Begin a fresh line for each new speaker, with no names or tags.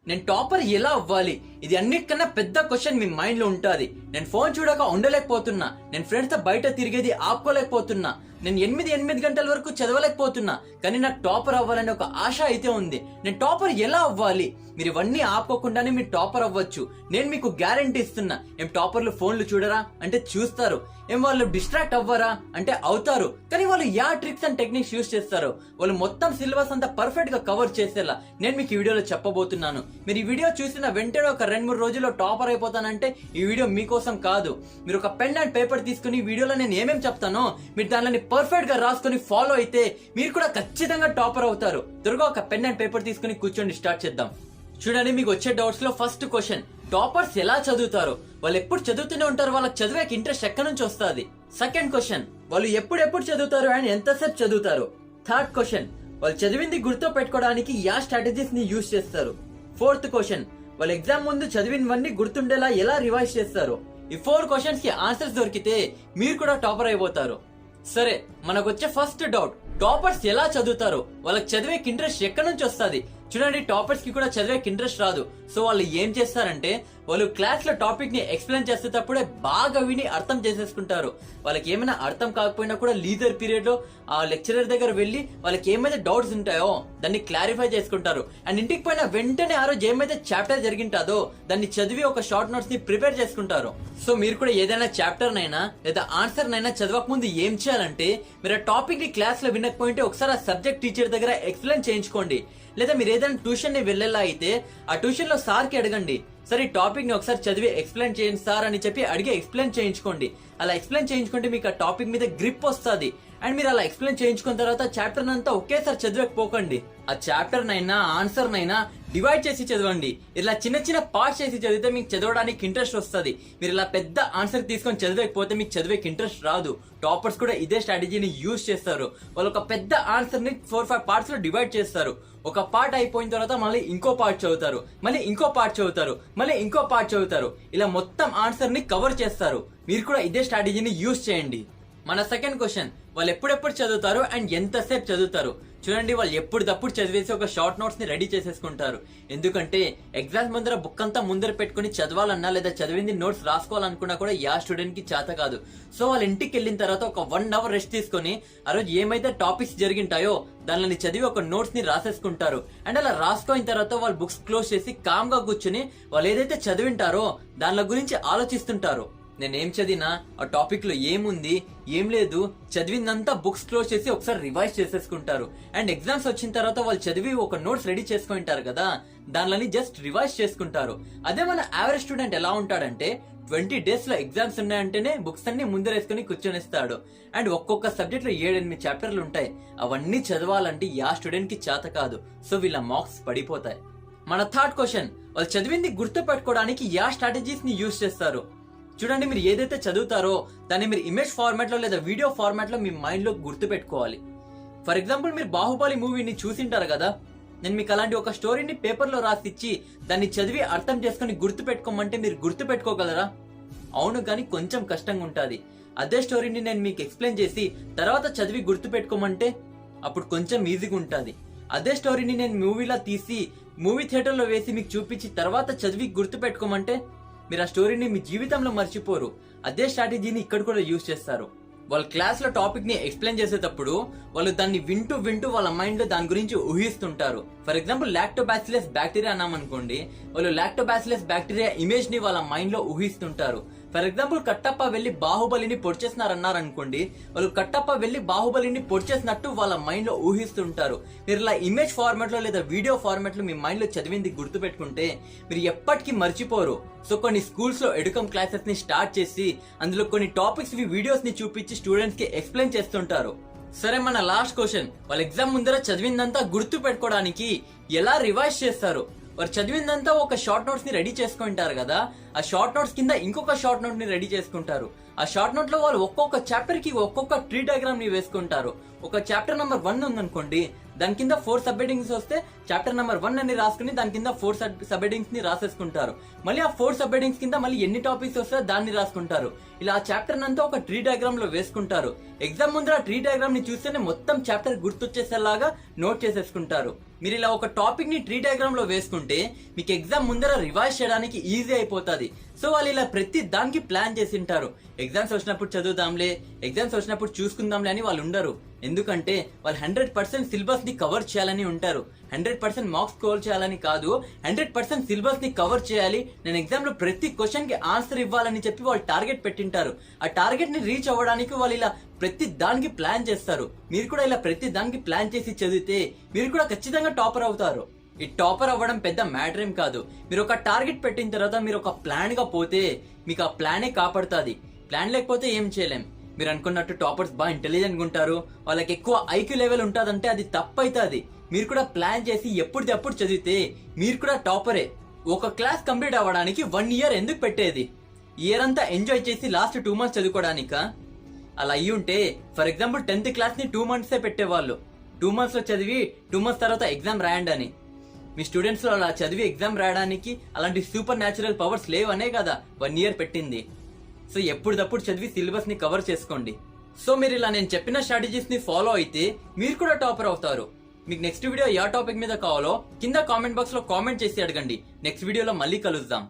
నేను టాపర్ ఎలా అవ్వాలి? ఇది అన్నిటికన్నా పెద్ద క్వశ్చన్ మీ మైండ్ లో ఉంటుంది. నేను ఫోన్ చూడక ఉండలేకపోతున్నా, నేను ఫ్రెండ్స్ తో బయట తిరిగేది ఆపుకోలేకపోతున్నా, నేను 8 గంటల వరకు చదవలేకపోతున్నా, కానీ నాకు టాపర్ అవ్వాలని ఒక ఆశ అయితే ఉంది. నేను టాపర్ ఎలా అవ్వాలి? మీరు ఇవన్నీ ఆపుకోకుండానే మీరు టాపర్ అవ్వచ్చు. నేను మీకు గ్యారంటీ ఇస్తున్నా. ఏం టాపర్లు ఫోన్లు చూడరా అంటే చూస్తారు. ఏం వాళ్ళు డిస్ట్రాక్ట్ అవ్వరా అంటే అవుతారు. కానీ వాళ్ళు yeah tricks and techniques use చేస్తారు. వాళ్ళు మొత్తం సిలబస్ అంతా పర్ఫెక్ట్ గా కవర్ చేసేలా నేను మీకు ఈ వీడియోలో చెప్పబోతున్నాను. మీరు ఈ వీడియో చూసిన వెంటనే ఒక 2-3 రోజుల్లో టాపర్ అయిపోతానంటే ఈ వీడియో మీకోసం కాదు. మీరు ఒక పెన్ అండ్ పేపర్ తీసుకుని ఈ వీడియోలో నేను ఏమేమి చెప్తానో మీరు దానిని పర్ఫెక్ట్ గా రాసుకుని ఫాలో అయితే మీరు కూడా ఖచ్చితంగా టాపర్ అవుతారు. త్వరగా ఒక పెన్ అండ్ పేపర్ తీసుకుని కూర్చొని స్టార్ట్ చేద్దాం. చూడండి, మీకు వచ్చే డౌట్స్ లో ఫస్ట్ క్వశ్చన్, టాపర్స్ ఎలా చదువుతారు? వాళ్ళు ఎప్పుడు చదువుతూనే ఉంటారు, వాళ్ళకి చదివే ఇంట్రెస్ట్ ఎక్కడి నుంచి వస్తుంది? సెకండ్ క్వశ్చన్, వాళ్ళు ఎప్పుడు చదువుతారు అండ్ ఎంతసేపు చదువుతారు? థర్డ్ క్వశ్చన్, వాళ్ళు చదివింది గుర్తు పెట్టుకోవడానికి యా స్ట్రాటజీస్ ని యూజ్ చేస్తారు? ఫోర్త్ క్వశ్చన్, వాళ్ళు ఎగ్జామ్ ముందు చదివినవన్నీ గుర్తుండేలా ఎలా రివైజ్ చేస్తారు? ఈ 4 క్వశ్చన్స్ కి ఆన్సర్స్ దొరికితే మీరు కూడా టాపర్ అయిపోతారు. సరే, మనకు వచ్చే ఫస్ట్ డౌట్, టాపర్స్ ఎలా చదువుతారు? వాళ్ళకి చదివే ఇంట్రెస్ట్ ఎక్కడి నుంచి వస్తుంది? చూడండి, టాపర్స్ కి కూడా చదివే ఇంట్రెస్ట్ రాదు. సో వాళ్ళు ఏం చేస్తారంటే వాళ్ళు క్లాస్ లో టాపిక్ ని ఎక్స్ప్లెయిన్ చేసేటప్పుడే బాగా విని అర్థం చేసేసుకుంటారు. వాళ్ళకి ఏమైనా అర్థం కాకపోయినా కూడా లీజర్ పీరియడ్ లో ఆ లెక్చరర్ దగ్గర వెళ్లి వాళ్ళకి ఏమైతే డౌట్స్ ఉంటాయో దాన్ని క్లారిఫై చేసుకుంటారు. అండ్ ఇంటికి పోయిన వెంటనే ఆ రోజు ఏమైతే చాప్టర్ జరిగింటాదో దాన్ని చదివి ఒక షార్ట్ నోట్స్ ని ప్రిపేర్ చేసుకుంటారు. సో మీరు కూడా ఏదైనా చాప్టర్ నైనా లేదా ఆన్సర్ నైనా చదవక ముందు ఏం చేయాలంటే మీరు ఆ టాపిక్ ని క్లాస్ లో వినకపోయింటే ఒకసారి ఆ సబ్జెక్ట్ టీచర్ దగ్గర ఎక్స్ప్లెయిన్ చేయించుకోండి. లేదా మీరు ఏదైనా ట్యూషన్ ని వెళ్ళేలా అయితే ఆ ట్యూషన్ లో సార్ కి అడగండి, సార్ ఈ టాపిక్ ని ఒకసారి చదివి ఎక్స్ప్లెయిన్ చేయండి సార్ అని చెప్పి అడిగి ఎక్స్ప్లెయిన్ చేయించుకోండి. అలా ఎక్స్ప్లెయిన్ చేయించుకుంటే మీకు ఆ టాపిక్ మీద గ్రిప్ వస్తుంది. అండ్ మీరు అలా ఎక్స్ప్లెయిన్ చేయించుకున్న తర్వాత చాప్టర్ అంతా ఒకేసారి చదివకపోకండి. ఆ చాప్టర్ నైనా ఆన్సర్ నైనా డివైడ్ చేసి చదవండి. ఇలా చిన్న చిన్న పార్ట్స్ చేసి చదివితే మీకు చదవడానికి ఇంట్రెస్ట్ వస్తుంది. మీరు ఇలా పెద్ద ఆన్సర్ తీసుకొని చదివకపోతే మీకు చదివే ఇంట్రెస్ట్ రాదు. టాపర్స్ కూడా ఇదే స్ట్రాటజీని యూజ్ చేస్తారు. వాళ్ళు ఒక పెద్ద ఆన్సర్ ని 4-5 పార్ట్స్ లో డివైడ్ చేస్తారు. ఒక పార్ట్ అయిపోయిన తర్వాత మళ్ళీ ఇంకో పార్ట్ చదువుతారు, మళ్ళీ ఇంకో పార్ట్ చదువుతారు, మళ్ళీ ఇంకో పార్ట్ చదువుతారు. ఇలా మొత్తం ఆన్సర్ ని కవర్ చేస్తారు. మీరు కూడా ఇదే స్ట్రాటజీని యూజ్ చేయండి. మన సెకండ్ క్వశ్చన్, వాళ్ళు ఎప్పుడెప్పుడు చదువుతారు అండ్ ఎంతసేపు చదువుతారు? చూడండి, వాళ్ళు ఎప్పుడప్పుడు చదివేసి ఒక షార్ట్ నోట్స్ ని రెడీ చేసేసుకుంటారు. ఎందుకంటే ఎగ్జామ్స్ ముందర బుక్ అంతా ముందర పెట్టుకుని చదవాలన్నా లేదా చదివింది నోట్స్ రాసుకోవాలనుకున్నా కూడా యా స్టూడెంట్ కి చేత కాదు. సో వాళ్ళ ఇంటికి వెళ్ళిన తర్వాత ఒక 1 అవర్ రెస్ట్ తీసుకుని ఆ రోజు ఏమైతే టాపిక్స్ జరిగింటాయో దానిని చదివి ఒక నోట్స్ ని రాసేసుకుంటారు. అండ్ అలా రాసుకోయిన తర్వాత వాళ్ళు బుక్స్ క్లోజ్ చేసి కామ్ గా కూర్చుని వాళ్ళు ఏదైతే చదివింటారో దాని గురించి ఆలోచిస్తుంటారు. నేనేం చదివినా ఆ టాపిక్ లో ఏముంది ఏం లేదు చదివిందంతా బుక్స్ క్లోజ్ చేసి ఒకసారి రివైజ్ చేసేసుకుంటారు. అండ్ ఎగ్జామ్స్ వచ్చిన తర్వాత వాళ్ళు చదివి ఒక నోట్స్ రెడీ చేసుకుంటారు కదా, దానిని జస్ట్ రివైజ్ చేసుకుంటారు. అదే మన యావరేజ్ స్టూడెంట్ ఎలా ఉంటాడంటే 20 days లో ఎగ్జామ్స్ ఉన్నాయంటేనే బుక్స్ అన్ని ముందరేసుకుని కూర్చొనిస్తాడు. అండ్ ఒక్కొక్క సబ్జెక్ట్ లో 7-8 చాప్టర్లు ఉంటాయి. అవన్నీ చదవాలంటే యా స్టూడెంట్ కి చేత కాదు. సో వీళ్ళ మార్క్స్ పడిపోతాయి. మన థర్డ్ క్వశ్చన్, వాళ్ళు చదివింది గుర్తు పెట్టుకోవడానికి యా స్ట్రాటజీస్ ని యూజ్ చేస్తారు? చూడండి, మీరు ఏదైతే చదువుతారో దాన్ని మీరు ఇమేజ్ ఫార్మాట్ లో లేదా వీడియో ఫార్మాట్ లో మీ మైండ్ లో గుర్తు పెట్టుకోవాలి. ఫర్ ఎగ్జాంపుల్, మీరు బాహుబలి మూవీని చూసింటారు కదా, నేను మీకు అలాంటి ఒక స్టోరీని పేపర్ లో రాసిచ్చి దాన్ని చదివి అర్థం చేసుకుని గుర్తు పెట్టుకోమంటే మీరు గుర్తు పెట్టుకోగలరా? అవును, కానీ కొంచెం కష్టంగా ఉంటుంది. అదే స్టోరీని నేను మీకు ఎక్స్ప్లెయిన్ చేసి తర్వాత చదివి గుర్తు పెట్టుకోమంటే అప్పుడు కొంచెం ఈజీగా ఉంటుంది. అదే స్టోరీని నేను మూవీలా తీసి మూవీ థియేటర్ లో వేసి మీకు చూపించి తర్వాత చదివి గుర్తు పెట్టుకోమంటే మీరు ఆ స్టోరీని మీ జీవితంలో మర్చిపోరు. అదే స్ట్రాటజీని ఇక్కడ కూడా యూజ్ చేస్తారు. వాళ్ళ క్లాస్ లో టాపిక్ ని ఎక్స్ప్లెయిన్ చేసేటప్పుడు వాళ్ళు దాన్ని వింటూ వాళ్ళ మైండ్ లో దాని గురించి ఊహిస్తుంటారు. ఫర్ ఎగ్జాంపుల్, లాక్టోబాసిల్లస్ బ్యాక్టీరియా అన్నామనుకోండి, వాళ్ళు లాక్టోబాసిల్లస్ బ్యాక్టీరియా ఇమేజ్ ని వాళ్ళ మైండ్ లో ఊహిస్తుంటారు. ఫర్ ఎగ్జాంపుల్, కట్టప్ప వెళ్లి బాహుబలిని పొడిచేస్తున్నారన్నారనుకోండి, వాళ్ళు కట్టప్ప వెళ్లి బాహుబలిని పొడిచేసినట్టు వాళ్ళ మైండ్ లో ఊహిస్తుంటారు. మీరు ఇలా ఇమేజ్ ఫార్మాట్ లో లేదా వీడియో ఫార్మాట్ లో మీ మైండ్ లో చదివింది గుర్తు పెట్టుకుంటే మీరు ఎప్పటికీ మర్చిపోరు. సో కొన్ని స్కూల్స్ లో ఎడుకం క్లాసెస్ ని స్టార్ట్ చేసి అందులో కొన్ని టాపిక్స్ వీడియోస్ ని చూపించి స్టూడెంట్స్ కి ఎక్స్ప్లెయిన్ చేస్తుంటారు. సరే, మన లాస్ట్ క్వశ్చన్, వాళ్ళ ఎగ్జామ్ ముందర చదివిందంతా గుర్తు పెట్టుకోవడానికి ఎలా రివైజ్ చేస్తారు? వారు చదివిందంతా ఒక షార్ట్ నోట్స్ ని రెడీ చేసుకుంటారు కదా, ఆ షార్ట్ నోట్స్ కింద ఇంకొక షార్ట్ నోట్ ని రెడీ చేసుకుంటారు. ఆ షార్ట్ నోట్ లో వాళ్ళు ఒక్కొక్క చాప్టర్ కి ఒక్కొక్క ట్రీ డయాగ్రామ్ ని వేసుకుంటారు. ఒక చాప్టర్ నెంబర్ 1 ఉందనుకోండి, దాని కింద 4 సబ్ హెడ్డింగ్స్ వస్తే చాప్టర్ నెంబర్ 1 అని రాసుకుని దాని కింద 4 సబ్ హెడ్డింగ్స్ ని రాసేసుకుంటారు. మళ్ళీ ఆ 4 సబ్ హెడ్డింగ్స్ కింద మళ్ళీ ఎన్ని టాపిక్స్ వస్తే దాన్ని రాసుకుంటారు. ఇలా ఆ చాప్టర్ అంతా ఒక ట్రీ డయాగ్రామ్ లో వేసుకుంటారు. ఎగ్జామ్ ముందర ట్రీ డయాగ్రామ్ ని చూస్తేనే మొత్తం చాప్టర్ గుర్తొచ్చేసేలాగా నోట్ చేసేసుకుంటారు. మీరు ఇలా ఒక టాపిక్ ని ట్రీ డయాగ్రామ్ లో వేసుకుంటే మీకు ఎగ్జామ్ ముందర రివైజ్ చేయడానికి ఈజీ అయిపోతుంది. సో వాళ్ళు ఇలా ప్రతి దానికి ప్లాన్ చేసి ఉంటారు. ఎగ్జామ్స్ వచ్చినప్పుడు చదువుదాంలే, ఎగ్జామ్స్ వచ్చినప్పుడు చూసుకుందాంలే అని వాళ్ళు ఉండరు. ఎందుకంటే వాళ్ళు 100% సిలబస్ ని కవర్ చేయాలని ఉంటారు. 100% మార్క్స్ స్కోర్ చేయాలని కాదు, 100% సిలబస్ ని కవర్ చేయాలి. నేను ఎగ్జామ్ లో ప్రతి క్వశ్చన్ కి ఆన్సర్ ఇవ్వాలని చెప్పి వాళ్ళు టార్గెట్ పెట్టింటారు. ఆ టార్గెట్ ని రీచ్ అవ్వడానికి వాళ్ళు ఇలా ప్రతి దానికి ప్లాన్ చేస్తారు. మీరు కూడా ఇలా ప్రతి దానికి ప్లాన్ చేసి చదివితే మీరు కూడా ఖచ్చితంగా టాపర్ అవుతారు. ఈ టాపర్ అవ్వడం పెద్ద మ్యాటర్ ఏం కాదు. మీరు ఒక టార్గెట్ పెట్టిన తర్వాత మీరు ఒక ప్లాన్ గా పోతే మీకు ఆ ప్లానే కాపాడుతుంది. ప్లాన్ లేకపోతే ఏం చేయలేం. మీరు అనుకున్నట్టు టాపర్స్ బాగా ఇంటెలిజెంట్ గా ఉంటారు, వాళ్ళకి ఎక్కువ ఐక్యూ లెవెల్ ఉంటుందంటే అది తప్పైతుంది. మీరు కూడా ప్లాన్ చేసి ఎప్పుడప్పుడు చదివితే మీరు కూడా టాపరే. ఒక క్లాస్ కంప్లీట్ అవ్వడానికి 1 ఇయర్ ఎందుకు పెట్టేది? ఇయర్ అంతా ఎంజాయ్ చేసి లాస్ట్ 2 మంత్స్ చదువుకోవడానికా? అలా అయ్యి ఉంటే ఫర్ ఎగ్జాంపుల్ 10th క్లాస్ ని 2 మంత్సే పెట్టేవాళ్ళు. 2 మంత్స్ లో చదివి 2 మంత్స్ తర్వాత ఎగ్జామ్ రాయండి అని. మీ స్టూడెంట్స్ లో అలా చదివి ఎగ్జామ్ రాయడానికి అలాంటి సూపర్ న్యాచురల్ పవర్స్ లేవనే కదా 1 ఇయర్ పెట్టింది. సో ఎప్పుడప్పుడు చదివి సిలబస్ ని కవర్ చేసుకోండి. సో మీరు ఇలా నేను చెప్పిన స్ట్రాటజీస్ ని ఫాలో అయితే మీరు కూడా టాపర్ అవుతారు. మీకు నెక్స్ట్ వీడియో ఏ టాపిక్ మీద కావాలో కింద కామెంట్ బాక్స్ లో కామెంట్ చేసి అడగండి. నెక్స్ట్ వీడియోలో మళ్ళీ కలుద్దాం.